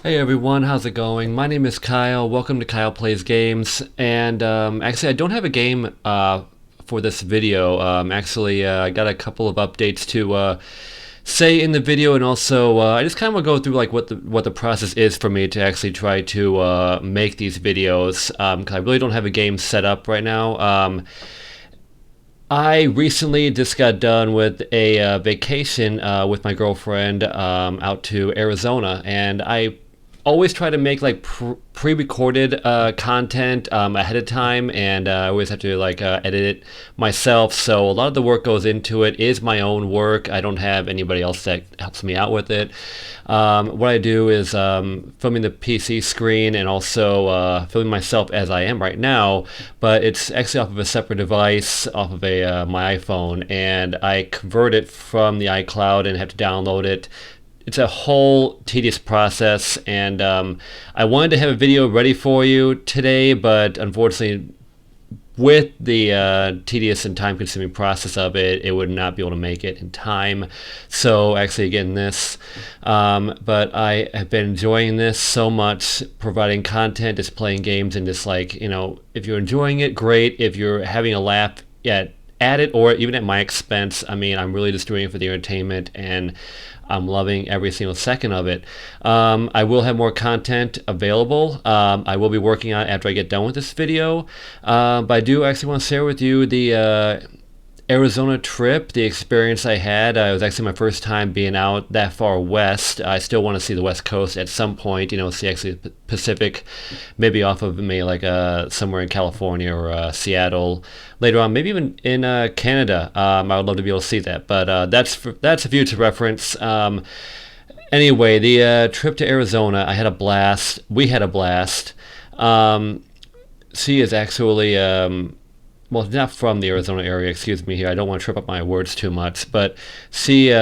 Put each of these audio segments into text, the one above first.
Hey everyone, how's it going? My name is Kyle. Welcome to Kyle Plays Games. And actually, I don't have a game for this video. I got a couple of updates to say in the video, and also I just kind of want to go through like what the process is for me to actually try to make these videos. Because I really don't have a game set up right now. I recently just got done with a vacation with my girlfriend out to Arizona, and I always try to make like pre-recorded content ahead of time, and I always have to like edit it myself. So a lot of the work goes into it is my own work. I don't have anybody else that helps me out with it. What I do is filming the PC screen and also filming myself as I am right now, but it's actually off of a separate device, off of a my iPhone, and I convert it from the iCloud and have to download it. It's a whole tedious process, and I wanted to have a video ready for you today, but unfortunately, with the tedious and time-consuming process of it, it would not be able to make it in time. So actually, again, but I have been enjoying this so much, providing content, just playing games, and just like, if you're enjoying it, great. If you're having a laugh at it, or even at my expense, I mean, I'm really just doing it for the entertainment, and I'm loving every single second of it. I will have more content available. I will be working on it after I get done with this video. But I do actually want to share with you the Arizona trip, the experience I had. It was actually my first time being out that far west. I still want to see the West Coast at some point, see actually the Pacific, maybe off of me, like somewhere in California or Seattle later on, maybe even in Canada. I would love to be able to see that, but that's a future reference. Anyway, the trip to Arizona, I had a blast. We had a blast. She is actually well, not from the Arizona area, excuse me here. I don't want to trip up my words too much, but she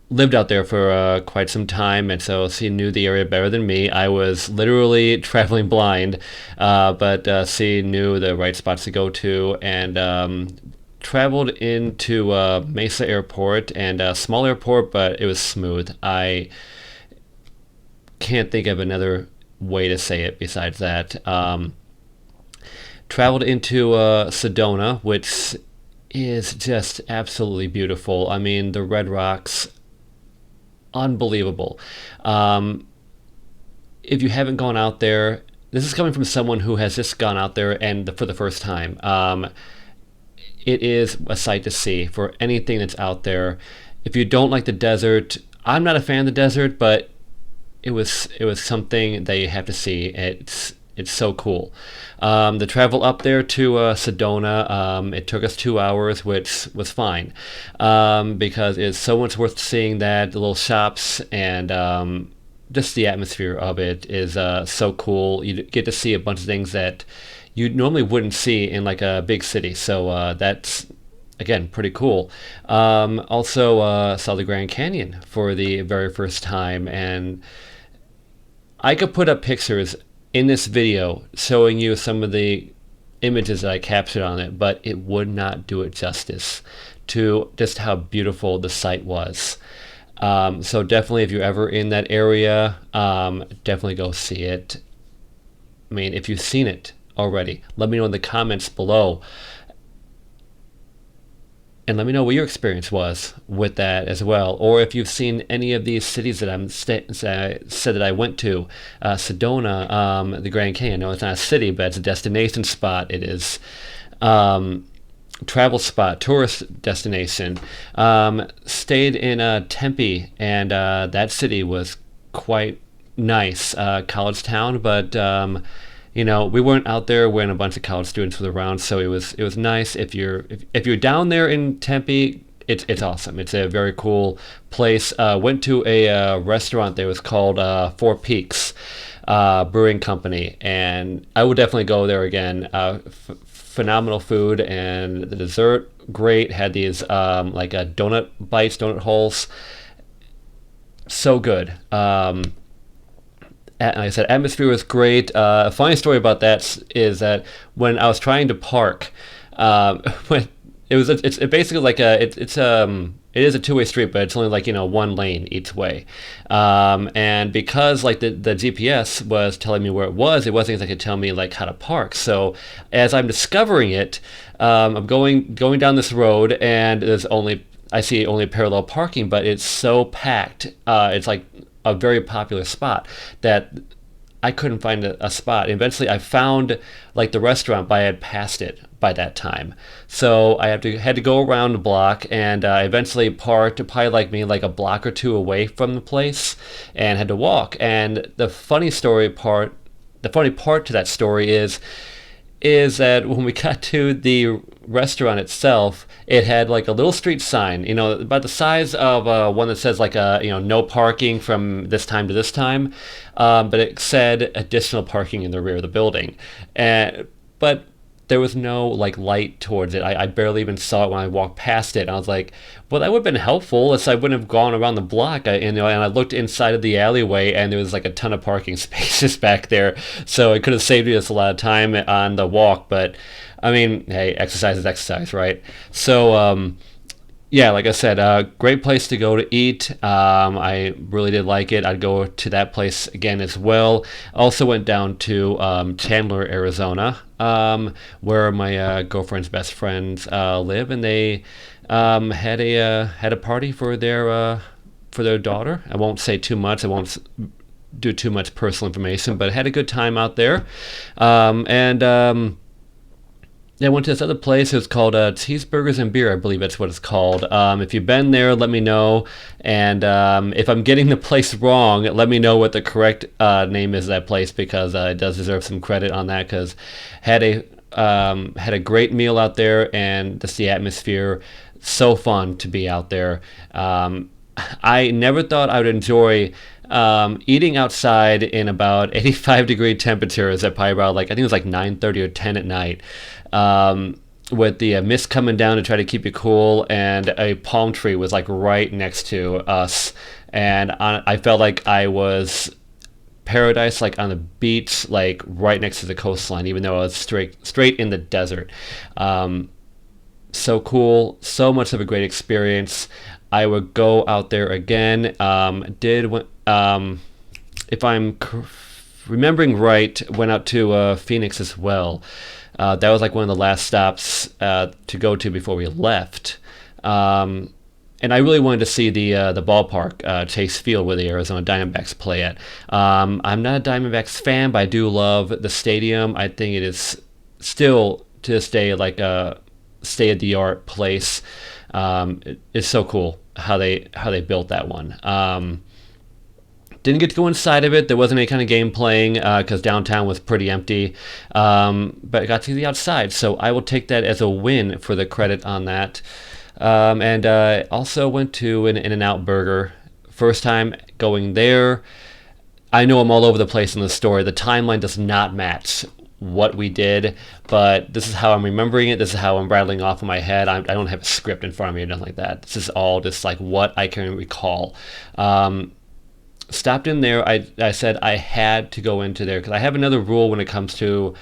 lived out there for quite some time, and so she knew the area better than me. I was literally traveling blind, but she knew the right spots to go to, and traveled into Mesa Airport, and a small airport, but it was smooth. I can't think of another way to say it besides that. Traveled into Sedona, which is just absolutely beautiful. I mean, the red rocks, unbelievable. If you haven't gone out there, this is coming from someone who has just gone out there and for the first time. It is a sight to see for anything that's out there. If you don't like the desert, I'm not a fan of the desert, but it was something that you have to see. It's so cool. The travel up there to Sedona, it took us 2 hours, which was fine, because it's so much worth seeing that. The little shops and just the atmosphere of it is so cool. You get to see a bunch of things that you normally wouldn't see in like a big city. So that's, again, pretty cool. Also saw the Grand Canyon for the very first time, and I could put up pictures in this video showing you some of the images that I captured on it, but it would not do it justice to just how beautiful the site was. So definitely, if you're ever in that area, definitely go see it. I mean, if you've seen it already, let me know in the comments below. And let me know what your experience was with that as well, or if you've seen any of these cities that said that I went to. Sedona, the Grand Canyon. No, it's not a city, but it's a destination spot. It is travel spot, tourist destination. Stayed in Tempe, and that city was quite nice, college town, but we weren't out there when a bunch of college students were around, so it was nice. If you're down there in Tempe, it's awesome. It's a very cool place. Went to a restaurant there. It was called Four Peaks Brewing Company, and I would definitely go there again. Phenomenal food, and the dessert great. Had these like donut bites, donut holes, so good. Like I said, atmosphere was great. A funny story about that is that when I was trying to park, when it's basically like it's it is a two-way street, but it's only like, one lane each way. And because like the GPS was telling me where it wasn't exactly tell me like how to park. So as I'm discovering it, I'm going down this road, and I see only parallel parking, but it's so packed. It's like a very popular spot that I couldn't find a spot. Eventually, I found like the restaurant, but I had passed it by that time. So I had to go around the block, and eventually parked probably like me like a block or two away from the place, and had to walk. And the funny part to that story is that when we got to the restaurant itself, it had like a little street sign, about the size of one that says like no parking from this time to this time, but it said additional parking in the rear of the building, but there was no like light towards it. I barely even saw it when I walked past it. And I was like, well, that would have been helpful, as I wouldn't have gone around the block. And I looked inside of the alleyway, and there was like a ton of parking spaces back there, so it could have saved us a lot of time on the walk. But I mean, hey, exercise is exercise, right? So yeah, like I said, great place to go to eat. I really did like it. I'd go to that place again as well. Also went down to Chandler, Arizona, where my girlfriend's best friends live, and they had a party for their daughter. I won't say too much. I won't do too much personal information, but had a good time out there, and. I went to this other place. It was called Cheeseburgers and Beer, I believe that's what it's called. If you've been there, let me know. And if I'm getting the place wrong, let me know what the correct name is of that place, because it does deserve some credit on that, because had a great meal out there, and just the atmosphere, so fun to be out there. I never thought I would enjoy eating outside in about 85-degree temperatures at probably about, like, I think it was like 9:30 or 10 at night, with the mist coming down to try to keep you cool, and a palm tree was like right next to us, and I felt like I was paradise, like on the beach, like right next to the coastline, even though I was straight in the desert. So cool, so much of a great experience. I would go out there again. If I'm remembering right, went out to Phoenix as well. That was like one of the last stops to go to before we left. And I really wanted to see the ballpark, Chase Field, where the Arizona Diamondbacks play at. I'm not a Diamondbacks fan, but I do love the stadium. I think it is still, to this day, like a state-of-the-art place. It's so cool how they built that one. Didn't get to go inside of it. There wasn't any kind of game playing because downtown was pretty empty. But I got to see the outside, so I will take that as a win for the credit on that. And also went to an In-N-Out Burger. First time going there. I know I'm all over the place in the story. The timeline does not match what we did, but this is how I'm remembering it. This is how I'm rattling off in my head. I don't have a script in front of me or nothing like that. This is all just like what I can recall. Stopped in there. I said I had to go into there because I have another rule when it comes to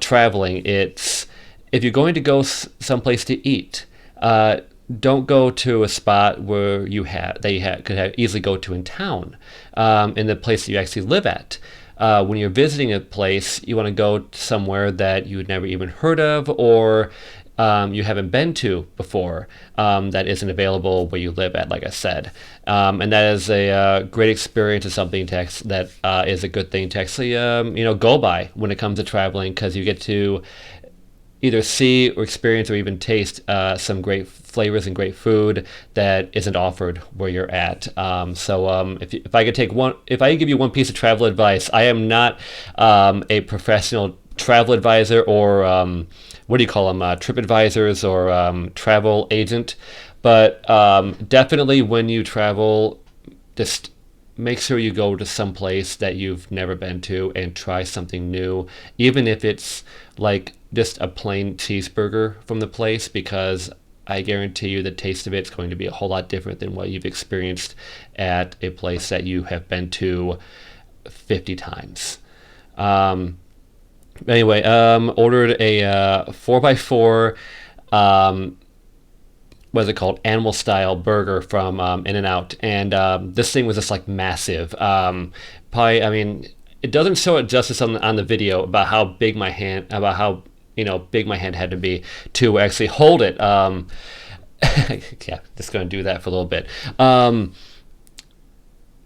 traveling. It's if you're going to go someplace to eat, don't go to a spot where could easily go to in town, in the place that you actually live at. When you're visiting a place, you want to go somewhere that you'd never even heard of, or you haven't been to before, that isn't available where you live at, like I said. And that is a great experience. It's something that is a good thing to actually go by when it comes to traveling, because you get to either see or experience or even taste some great flavors and great food that isn't offered where you're at. If I could give you one piece of travel advice, I am not a professional travel advisor or what do you call them, trip advisors or travel agent, but definitely when you travel, just make sure you go to some place that you've never been to and try something new, even if it's like just a plain cheeseburger from the place, because I guarantee you the taste of it's going to be a whole lot different than what you've experienced at a place that you have been to 50 times. Anyway, ordered a 4x4 what's it called, animal style burger from In and Out, and this thing was just like massive. Probably, I mean, it doesn't show it justice on the video about how big my hand, about how big my hand had to be to actually hold it. Yeah, just gonna do that for a little bit.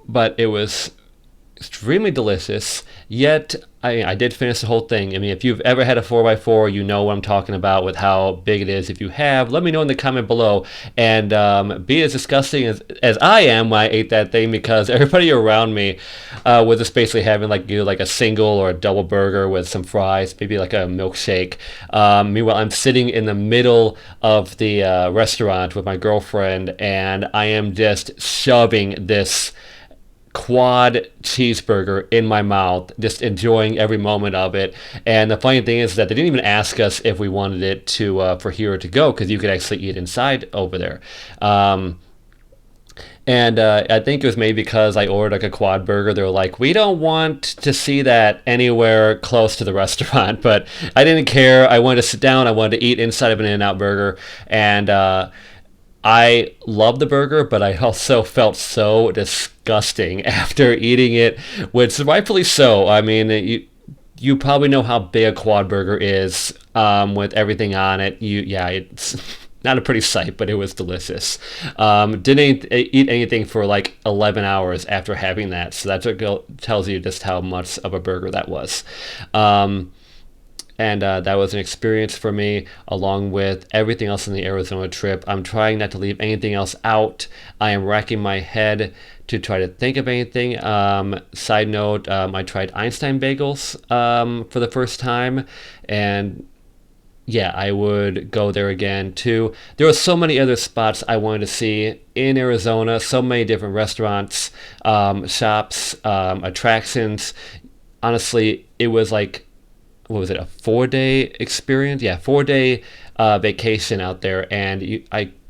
But it was extremely delicious. Yet I did finish the whole thing. I mean, if you've ever had a 4x4, you know what I'm talking about with how big it is. If you have, let me know in the comment below. And be as disgusting as I am when I ate that thing, because everybody around me was just basically having like either like a single or a double burger with some fries, maybe like a milkshake. Meanwhile, I'm sitting in the middle of the restaurant with my girlfriend, and I am just shoving this quad cheeseburger in my mouth, just enjoying every moment of it. And the funny thing is that they didn't even ask us if we wanted it to for here to go, because you could actually eat inside over there. And I think it was maybe because I ordered like a quad burger. They were like, we don't want to see that anywhere close to the restaurant. But I didn't care. I wanted to sit down. I wanted to eat inside of an In-N-Out burger. And I love the burger, but I also felt so disgusting after eating it, which rightfully so. I mean, you probably know how big a quad burger is with everything on it. Yeah, it's not a pretty sight, but it was delicious. Didn't eat anything for like 11 hours after having that, so that's what tells you just how much of a burger that was. And that was an experience for me, along with everything else in the Arizona trip. I'm trying not to leave anything else out. I am racking my head to try to think of anything. Side note, I tried Einstein bagels for the first time, and yeah, I would go there again too. There were so many other spots I wanted to see in Arizona, so many different restaurants, shops, attractions. Honestly, it was like, what was it, a 4-day experience? Yeah, 4-day vacation out there, and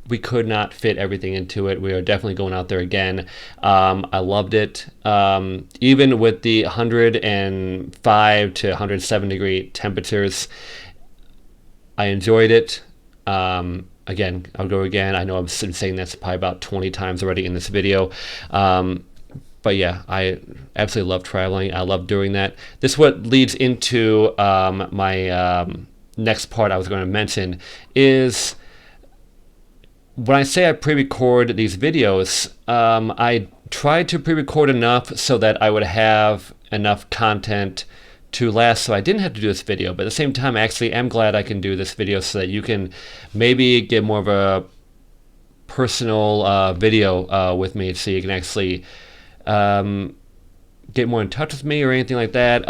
we could not fit everything into it. We are definitely going out there again. I loved it. Even with the 105 to 107 degree temperatures, I enjoyed it. Again, I'll go again. I know I've been saying this probably about 20 times already in this video. But yeah, I absolutely love traveling. I love doing that. This is what leads into my next part I was going to mention is when I say I pre-record these videos, I try to pre-record enough so that I would have enough content to last, so I didn't have to do this video. But at the same time, I actually am glad I can do this video so that you can maybe get more of a personal video with me, so you can actually get more in touch with me or anything like that.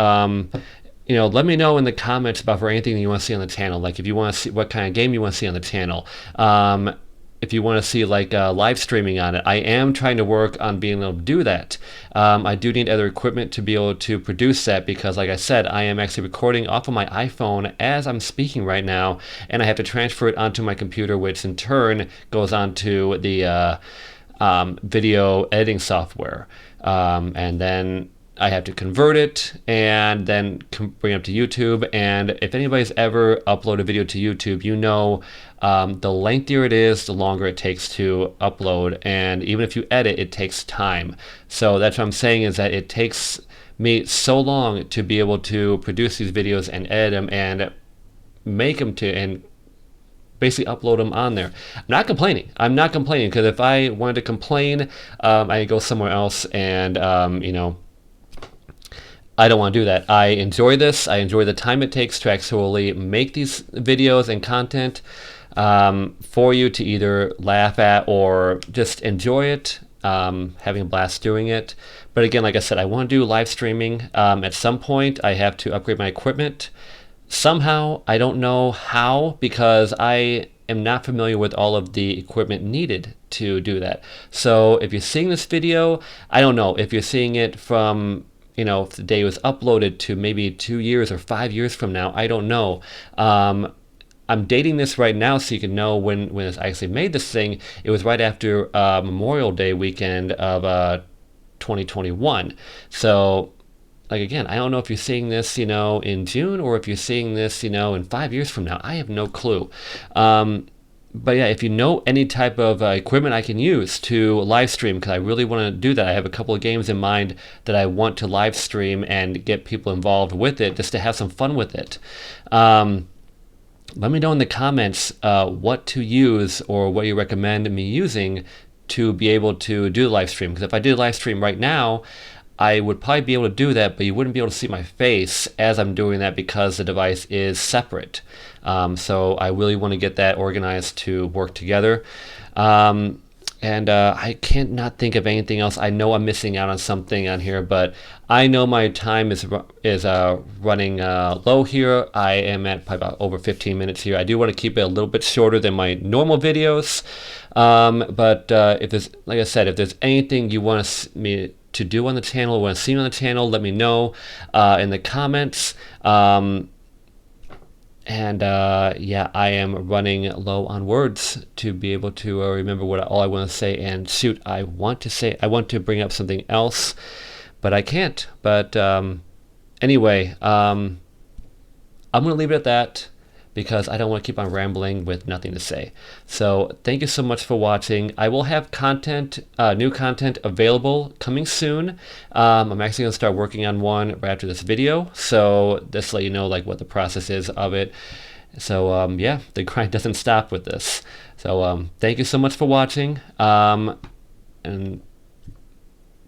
Let me know in the comments about for anything that you want to see on the channel. Like if you want to see what kind of game you want to see on the channel. If you want to see like live streaming on it, I am trying to work on being able to do that. I do need other equipment to be able to produce that, because like I said, I am actually recording off of my iPhone as I'm speaking right now, and I have to transfer it onto my computer, which in turn goes onto the video editing software, and then I have to convert it and then bring it up to YouTube. And if anybody's ever uploaded a video to YouTube, you know the lengthier it is, the longer it takes to upload, and even if you edit, it takes time. So that's what I'm saying, is that it takes me so long to be able to produce these videos and edit them and make them and basically upload them on there. I'm not complaining, because if I wanted to complain, I'd go somewhere else, and I don't want to do that. I enjoy this. I enjoy the time it takes to actually make these videos and content for you to either laugh at or just enjoy it, having a blast doing it. But again, like I said, I want to do live streaming. At some point, I have to upgrade my equipment. Somehow, I don't know how, because I am not familiar with all of the equipment needed to do that. So if you're seeing this video, I don't know if you're seeing it from if the day was uploaded to maybe 2 years or 5 years from now, I don't know. I'm dating this right now so you can know when I actually made this thing. It was right after Memorial Day weekend of 2021. So, like, again, I don't know if you're seeing this, in June, or if you're seeing this, in 5 years from now. I have no clue. but yeah, if you know any type of equipment I can use to live stream, because I really want to do that. I have a couple of games in mind that I want to live stream and get people involved with it, just to have some fun with it. Let me know in the comments what to use or what you recommend me using to be able to do the live stream. Because if I did a live stream right now, I would probably be able to do that, but you wouldn't be able to see my face as I'm doing that because the device is separate. So I really want to get that organized to work together. And I can't not think of anything else. I know I'm missing out on something on here, but I know my time is running low here. I am at probably about over 15 minutes here. I do want to keep it a little bit shorter than my normal videos. But if there's, like I said, if there's anything you want me to do on the channel, want to see me on the channel, let me know in the comments. Yeah, I am running low on words to be able to remember what all I want to say. And shoot, I want to bring up something else, but I can't. But anyway, I'm going to leave it at that, because I don't want to keep on rambling with nothing to say. So thank you so much for watching. I will have content, new content available coming soon. I'm actually going to start working on one right after this video. So just to let you know like what the process is of it. So yeah, the grind doesn't stop with this. So thank you so much for watching. And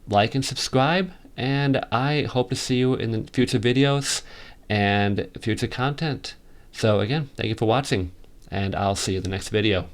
like and subscribe. And I hope to see you in the future videos and future content. So again, thank you for watching, and I'll see you in the next video.